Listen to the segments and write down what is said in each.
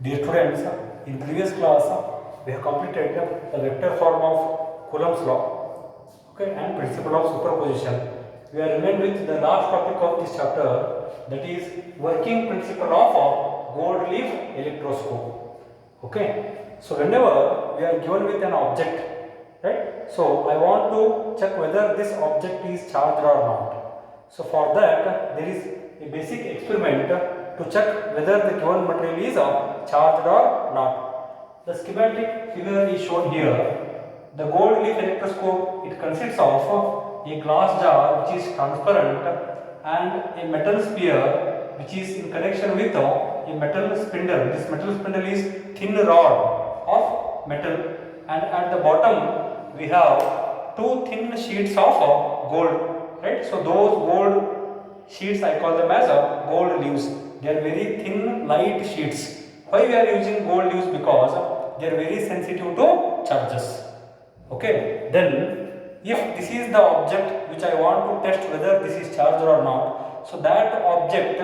Dear students, in previous class we have completed the vector form of Coulomb's law, okay, and principle of superposition. We are remained with the last topic of this chapter, that is working principle of gold leaf electroscope. Okay, so whenever we are given with an object, right? So I want to check whether this object is charged or not. So for that there is a basic experiment to check whether the given material is charged or not. The schematic figure is shown here. The gold leaf electroscope, it consists of a glass jar which is transparent and a metal sphere which is in connection with a metal spindle. This metal spindle is thin rod of metal, and at the bottom we have two thin sheets of gold, right? So those gold sheets, I call them as gold leaves. They are very thin light sheets. Why we are using gold leaves? Because they are very sensitive to charges. Okay, then if this is the object which I want to test whether this is charged or not, so that object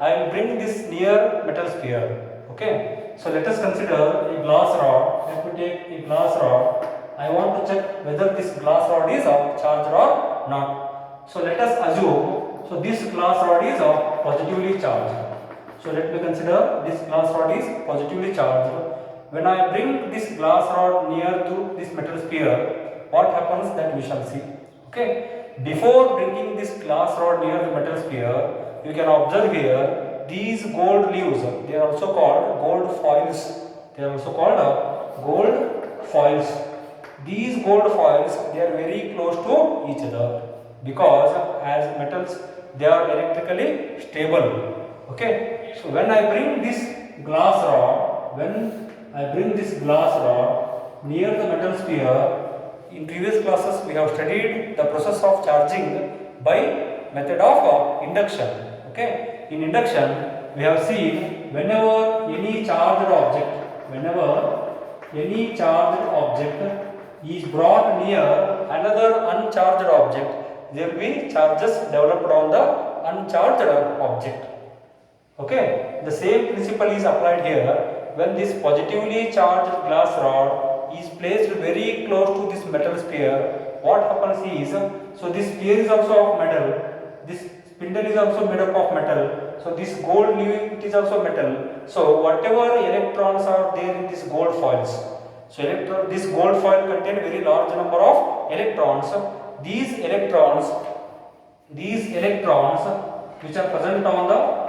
I will bring this near metal sphere. Okay, so let us consider a glass rod. Let me take a glass rod. I want to check whether this glass rod is charged or not. So let us assume, so this glass rod is positively charged. So let me consider this glass rod is positively charged. When I bring this glass rod near to this metal sphere, what happens, that we shall see. Okay, before bringing this glass rod near the metal sphere, you can observe here these gold leaves. They are also called gold foils. They are also called gold foils. These gold foils, they are very close to each other because as metals they are electrically stable. Okay, so when I bring this glass rod, near the metal sphere, in previous classes we have studied the process of charging by method of induction. Okay, in induction we have seen whenever any charged object is brought near another uncharged object, there will be charges developed on the uncharged object. Okay, the same principle is applied here. When this positively charged glass rod is placed very close to this metal sphere, what happens is, so this sphere is also of metal, this spindle is also made up of metal, so this gold leaf, it is also metal. So whatever electrons are there in this gold foils, so this gold foil contains very large number of electrons. These electrons which are present on the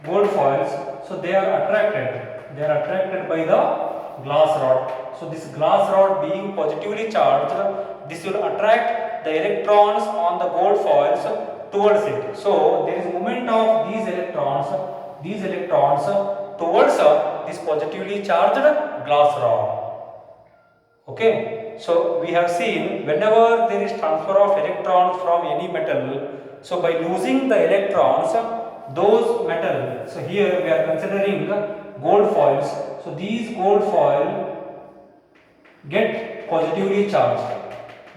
gold foils, so they are attracted by the glass rod. So this glass rod being positively charged, this will attract the electrons on the gold foils towards it. So there is movement of these electrons towards this positively charged glass rod. Okay, so we have seen whenever there is transfer of electrons from any metal, so by losing the electrons, those metal, so here we are considering gold foils, so these gold foil get positively charged.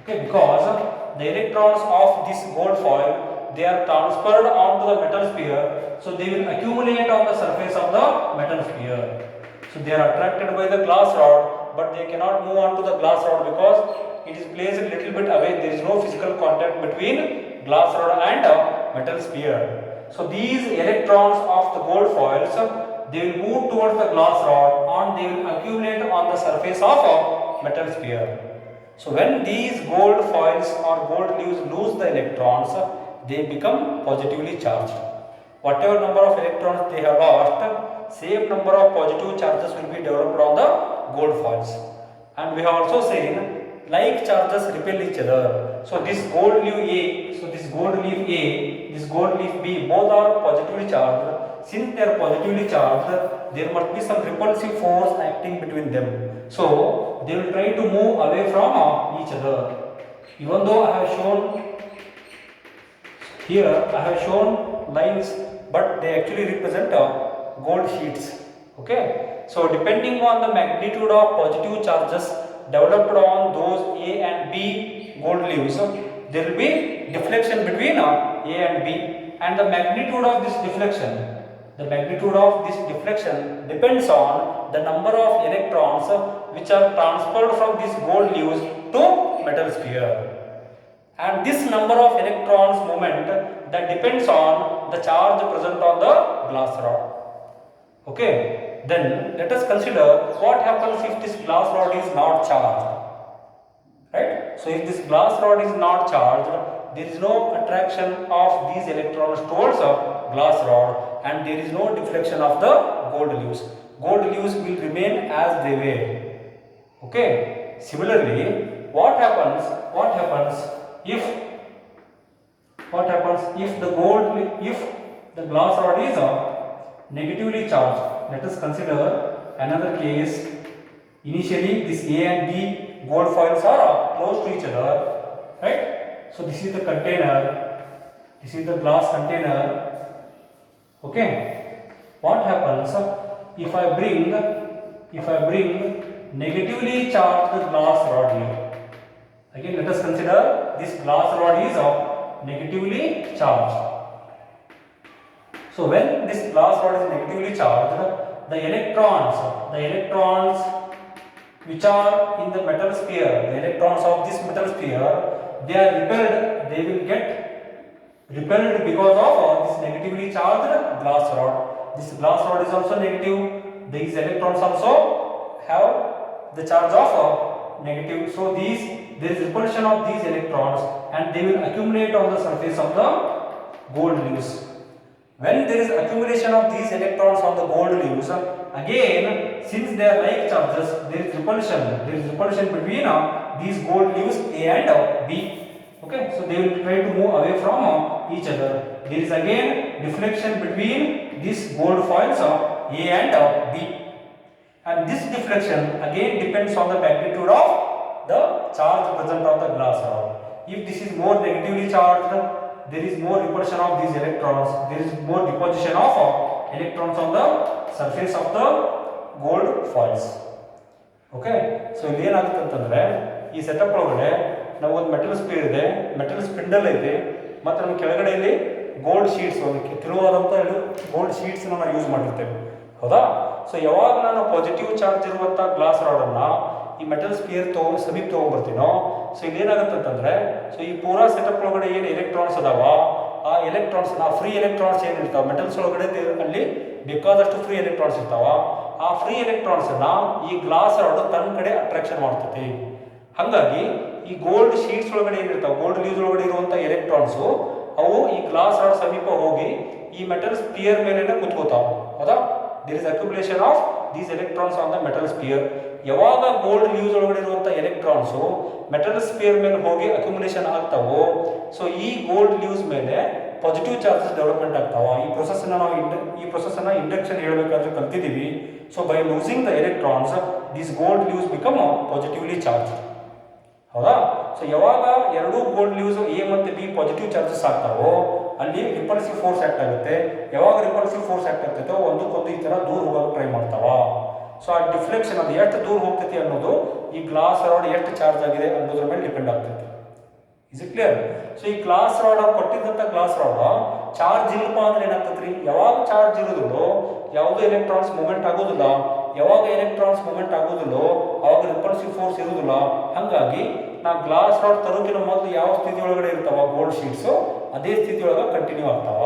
Okay, because the electrons of this gold foil, they are transferred onto the metal sphere, so they will accumulate on the surface of the metal sphere. So they are attracted by the glass rod, but they cannot move on to the glass rod because it is placed a little bit away. There is no physical contact between glass rod and metal sphere. So these electrons of the gold foils, they will move towards the glass rod and they will accumulate on the surface of a metal sphere. So when these gold foils or gold leaves lose the electrons, they become positively charged. Whatever number of electrons they have lost, same number of positive charges will be developed on the gold foils. And we have also seen like charges repel each other. So this gold leaf A, this gold leaf B, both are positively charged. Since they are positively charged, there must be some repulsive force acting between them. So they will try to move away from each other. Even though I have shown lines, but they actually represent gold sheets. Okay, so depending on the magnitude of positive charges developed on those A and B gold leaves, there will be deflection between A and B, and the magnitude of this deflection, The magnitude of this deflection depends on the number of electrons which are transferred from this gold leaves to metal sphere. And this number of electrons movement that depends on the charge present on the glass rod. Okay, then let us consider what happens if this glass rod is not charged. Right? So if this glass rod is not charged, there is no attraction of these electrons towards a glass rod and there is no deflection of the gold leaves. Gold leaves will remain as they were. Okay. Similarly, what happens if the glass rod is negatively charged? Let us consider another case. Initially, this A and B gold foils are close to each other, right? So this is the container, this is the glass container. Okay. What happens if I bring negatively charged glass rod here? Again, let us consider this glass rod is negatively charged. So when this glass rod is negatively charged, the electrons which are in the metal sphere, the electrons of this metal sphere, they are repelled, they will get repelled because of this negatively charged glass rod. This glass rod is also negative, these electrons also have the charge of negative. So there is repulsion of these electrons and they will accumulate on the surface of the gold leaves. When there is accumulation of these electrons on the gold leaves, again, since they are like charges, there is repulsion between these gold leaves A and B. Okay, so they will try to move away from each other. There is again deflection between these gold foils A and B. And this deflection again depends on the magnitude of the charge present on the glass rod. If this is more negatively charged, there is more repulsion of these electrons, there is more deposition of electrons on the surface of the gold foils. Okay, so ಇಲ್ಲಿ ಏನಾಗುತ್ತೆ ಅಂತಂದ್ರೆ ಈ setup ಒಳಗಡೆ ನಾವು ಒಂದು metal sphere ಇದೆ, metal spindle ಐತೆ, ಮತ್ತು ನಮ್ಮ ಕೆಳಗಡೆಯಲ್ಲಿ ಗೋಲ್ಡ್ ಶೀಟ್ಸ್, ತಿಳುವಾದಂಥ ಗೋಲ್ಡ್ ಶೀಟ್ಸ್ ನಾವು ಯೂಸ್ ಮಾಡಿರ್ತೇವೆ. ಹೌದಾ? ಸೊ ಯಾವಾಗ ನಾನು ಪಾಸಿಟಿವ್ ಚಾರ್ಜ್ ಇರುವಂಥ ಗ್ಲಾಸ್ ರಾಡನ್ನು ಈ ಮೆಟಲ್ ಸ್ಪಿಯರ್ ಸಮೀಪ ತೊಗೊಂಡ್ಬರ್ತೀನೋ, ಸೊ ಇಲ್ಲಿ ಏನಾಗುತ್ತೆ ಅಂತಂದ್ರೆ, ಸೊ ಈ ಪೂರಾ ಸೆಟಪ್ ಒಳಗಡೆ ಏನು ಎಲೆಕ್ಟ್ರಾನ್ಸ್ ಅದಾವ, ಆ ಎಲೆಕ್ಟ್ರಾನ್ಸ್ ಫ್ರೀ ಎಲೆಕ್ಟ್ರಾನ್ಸ್ ಏನಿರ್ತಾವ ಮೆಟಲ್ಸ್ ಒಳಗಡೆ ಅಲ್ಲಿ ಬೇಕಾದಷ್ಟು ಫ್ರೀ ಎಲೆಕ್ಟ್ರಾನ್ಸ್ ಇರ್ತಾವ. ಆ ಫ್ರೀ ಎಲೆಕ್ಟ್ರಾನ್ಸ್ ಅನ್ನ ಈ ಗ್ಲಾಸ್ ರಾಡ್ ತನ್ನ ಕಡೆ ಅಟ್ರಾಕ್ಷನ್ ಮಾಡ್ತೈತಿ. ಹಾಗಾಗಿ ಈ ಗೋಲ್ಡ್ ಶೀಟ್ಸ್ ಒಳಗಡೆ ಏನಿರ್ತಾವ, ಗೋಲ್ಡ್ ಲೀವ್ಸ್ ಒಳಗಡೆ ಇರುವಂತ ಎಲೆಕ್ಟ್ರಾನ್ಸ್ ಅವು ಈ ಗ್ಲಾಸ್ ರಾಡ್ ಸಮೀಪ ಹೋಗಿ ಈ ಮೆಟಲ್ ಸ್ಪಿಯರ್ ಮೇಲೆ ಕುತ್ಕೋತಾವ. ಹೌದಾ? There is accumulation of these electrons on the metal sphere. ಯಾವಾಗ ಗೋಲ್ಡ್ ಲೀವ್ಸ್ ಒಳಗಡೆ ಇರುವಂತ ಎಲೆಕ್ಟ್ರಾನ್ಸ್ ಮೆಟಲ್ ಸ್ಪಿಯರ್ ಮೇಲೆ ಹೋಗಿ ಅಕ್ಯುಮುಲೇಷನ್ ಆಗ್ತಾವೋ, ಸೊ ಈ ಗೋಲ್ಡ್ ಲೀವ್ಸ್ ಮೇಲೆ ಪಾಸಿಟಿವ್ ಚಾರ್ಜಸ್ ಡೆವಲಪ್ಮೆಂಟ್ ಆಗ್ತಾವ. ಈ ಪ್ರೊಸೆಸ್ ಅನ್ನ ಇಂಡಕ್ಷನ್ ಹೇಳಬೇಕಾದ್ರೆ ಕಲ್ತಿದ್ದೀವಿ. So by losing the electrons these gold leaves become positively charge. ಹೌದಾ? ಸೊ ಯಾವಾಗ ಎರಡೂ ಗೋಲ್ಡ್ ಲೀವ್ಸ್ ಎ ಮತ್ತು ಬಿ ಪಾಸಿಟಿವ್ ಚಾರ್ಜಸ್ ಆಗ್ತಾವೋ ಅಲ್ಲಿ ರಿಪಲ್ಸಿವ್ ಫೋರ್ಸ್ ಆಕ್ಟ್ ಆಗುತ್ತೆ. ಯಾವಾಗ ರಿಪಲ್ಸಿವ್ ಫೋರ್ಸ್ ಆಕ್ಟ್ ಆಗ್ತೈತೋ ಒಂದಕ್ಕೊಂದು ಈ ತರ ದೂರ ಹೋಗೋಕೆ ಟ್ರೈ ಮಾಡ್ತಾವ. ಸೊ ಆ ಡಿಫ್ಲೆಕ್ಷನ್ ಅದು ಎಷ್ಟು ದೂರ ಹೋಗ್ತೈತಿ ಅನ್ನೋದು ಈ ಗ್ಲಾಸ್ ರಾಡ್ ಎಷ್ಟು ಚಾರ್ಜ್ ಆಗಿದೆ ಅನ್ನೋದ್ರ ಮೇಲೆ ಡಿಪೆಂಡ್ ಆಗ್ತೈತಿ. Is it clear? ಸೊ ಈ ಗ್ಲಾಸ್ ರಾಡ್ ಕೊಟ್ಟಿದ್ದಂಥ ಗ್ಲಾಸ್ ರಾಡ್ ಚಾರ್ಜ್ ಇಲ್ಲಪ್ಪ ಅಂದ್ರೆ ಏನಾಗ್ತೈತ್ರಿ, ಯಾವಾಗ ಚಾರ್ಜ್ ಇರೋದಿಲ್ಲೋ ಯಾವುದೇ ಎಲೆಕ್ಟ್ರಾನ್ಸ್ ಮೂವ್ಮೆಂಟ್ ಆಗೋದಿಲ್ಲ. ಯಾವಾಗ ಎಲೆಕ್ಟ್ರಾನ್ಸ್ ಮೂವ್ಮೆಂಟ್ ಆಗೋದಿಲ್ಲೋ ಅವಾಗ ರಿಪಲ್ಸಿವ್ ಫೋರ್ಸ್ ಇರೋದಿಲ್ಲ. ಹಾಗಾಗಿ ನಾವು ಗ್ಲಾಸ್ ರಾಡ್ ತರೋಕಿನ ಮೊದಲು ಯಾವ ಸ್ಥಿತಿ ಒಳಗಡೆ ಇರ್ತಾವ ಗೋಲ್ಡ್ ಶೀಟ್ಸ್, ಅದೇ ಸ್ಥಿತಿ ಒಳಗೆ ಕಂಟಿನ್ಯೂ ಆಗ್ತಾವ.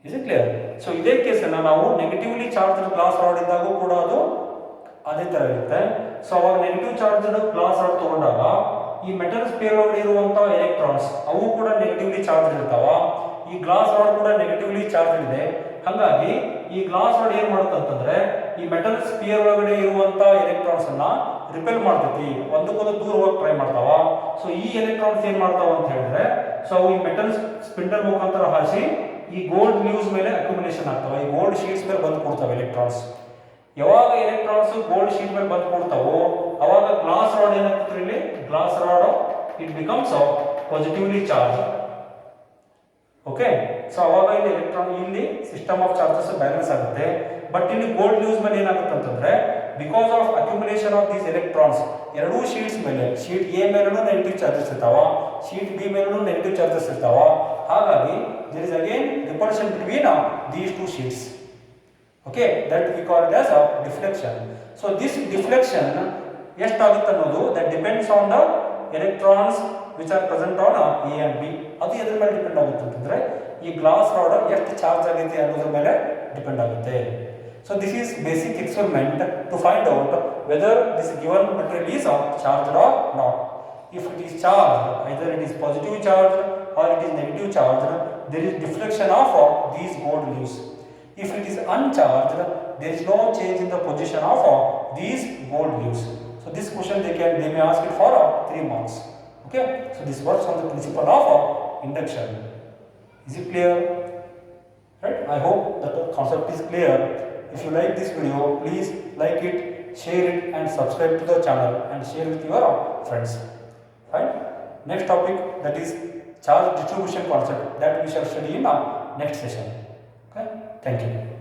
Is it clear? ಸೊ ಇದೇ ಕೇಸನ್ನು ನಾವು ನೆಗೆಟಿವ್ಲಿ ಚಾರ್ಜ್ ಗ್ಲಾಸ್ ರಾಡ್ ಇದ್ದಾಗೂ ಕೂಡ ಅದು ಅದೇ ತರ ಇರುತ್ತೆ. ಸೊ ಅವಾಗ ನೆಗೆಟಿವ್ ಚಾರ್ಜ್ ಗ್ಲಾಸ್ ರಾಡ್ ತಗೊಂಡಾಗ ಈ ಮೆಟಲ್ ಸ್ಪಿಯರ್ ಒಳಗಡೆ ಇರುವಂತಹ ಎಲೆಕ್ಟ್ರಾನ್ಸ್ ಅವು ಕೂಡ ನೆಗೆಟಿವ್ಲಿ ಚಾರ್ಜ್ ಇರ್ತಾವ. ಈ ಗ್ಲಾಸ್ ರಾಡ್ ಕೂಡ ನೆಗೆಟಿವ್ಲಿ ಚಾರ್ಜ್ ಇದೆ. ಹಾಗಾಗಿ ಈ ಗ್ಲಾಸ್ ರಾಡ್ ಏನ್ ಮಾಡುತ್ತೆ ಅಂತಂದ್ರೆ ಈ ಮೆಟಲ್ ಸ್ಪಿಯರ್ ಒಳಗಡೆ ಇರುವಂತಹ ಎಲೆಕ್ಟ್ರಾನ್ಸ್ ಅನ್ನ ರಿಪೆಲ್ ಮಾಡ್ತೈತಿ, ಒಂದಕ್ಕೊಂದು ದೂರ ಹೋಗಿ ಟ್ರೈ ಮಾಡ್ತಾವ. ಸೊ ಈ ಎಲೆಕ್ಟ್ರಾನ್ಸ್ ಏನ್ ಮಾಡ್ತಾವ ಅಂತ ಹೇಳಿದ್ರೆ, ಸೊ ಅವು ಈ ಮೆಟಲ್ ಸ್ಪಿಂಡಲ್ ಮುಖಾಂತರ ಹಾಸಿ ಈ ಗೋಲ್ಡ್ ಲೀವ್ಸ್ ಮೇಲೆ ಅಕ್ಯುಮುಲೇಷನ್ ಆಗ್ತಾವ, ಈ ಗೋಲ್ಡ್ ಶೀಟ್ಸ್ ಮೇಲೆ ಬಂದು ಕೊಡ್ತಾವೆ ಎಲೆಕ್ಟ್ರಾನ್ಸ್. ಯಾವಾಗ ಎಲೆಕ್ಟ್ರಾನ್ಸ್ ಗೋಲ್ಡ್ ಶೀಟ್ ಮೇಲೆ ಬಂದು ಕೊಡ್ತಾವೋ ಅವಾಗ ಗ್ಲಾಸ್ ರಾಡ್ ಏನಾಗ್ತದೆ, ಇಲ್ಲಿ glass rod it becomes positively charge. Okay, so ಅವಾಗ ಇಲ್ಲಿ ಇಲ್ಲಿ ಸಿಸ್ಟಮ್ ಆಫ್ ಚಾರ್ಜಸ್ ಬ್ಯಾಲೆನ್ಸ್ ಆಗುತ್ತೆ. ಬಟ್ ಇಲ್ಲಿ ಗೋಲ್ಡ್ ಲೀವ್ಸ್ ಮೇಲೆ ಏನಾಗುತ್ತೆ ಅಂತಂದ್ರೆ because of accumulation of these electrons ಎರಡೂ ಶೀಟ್ಸ್ ಮೇಲೆ, ಶೀಟ್ ಎ ಮೇಲೂ ನೆಗೆಟಿವ್ ಚಾರ್ಜಸ್ ಇರ್ತಾವ, ಶೀಟ್ ಬಿ ಮೇಲೂ ನೆಗೆಟಿವ್ ಚಾರ್ಜಸ್ ಇರ್ತಾವ. ಹಾಗಾಗಿ there is again repulsion between these two sheets. Okay, that we call it as a deflection. So this deflection ಎಷ್ಟಾಗುತ್ತೆ ಅನ್ನೋದು that depends on the electrons which are present on A and B. ಅದು ಎದ್ರ ಮೇಲೆ depend ಆಗುತ್ತೆ ಅಂತಂದ್ರೆ ಈ glass rod ಎಷ್ಟು charge ಆಗೈತೆ ಅನ್ನೋದ್ರ ಮೇಲೆ ಡಿಪೆಂಡ್ ಆಗುತ್ತೆ. So this is basic experiment to find out whether this given material is charged or not. If it is charged, either it is positive charged or it is negative charged, there is deflection of these gold leaves. If it is uncharged, there is no change in the position of these gold leaves. So this question they may ask it for 3 marks. Okay, so this works on the principle of induction. Is it clear? Right? I hope that the concept is clear. If you like this video, please like it, share it and subscribe to the channel and share with your friends. Fine. Next topic, that is charge distribution concept, that we shall study in our next session. Okay, thank you.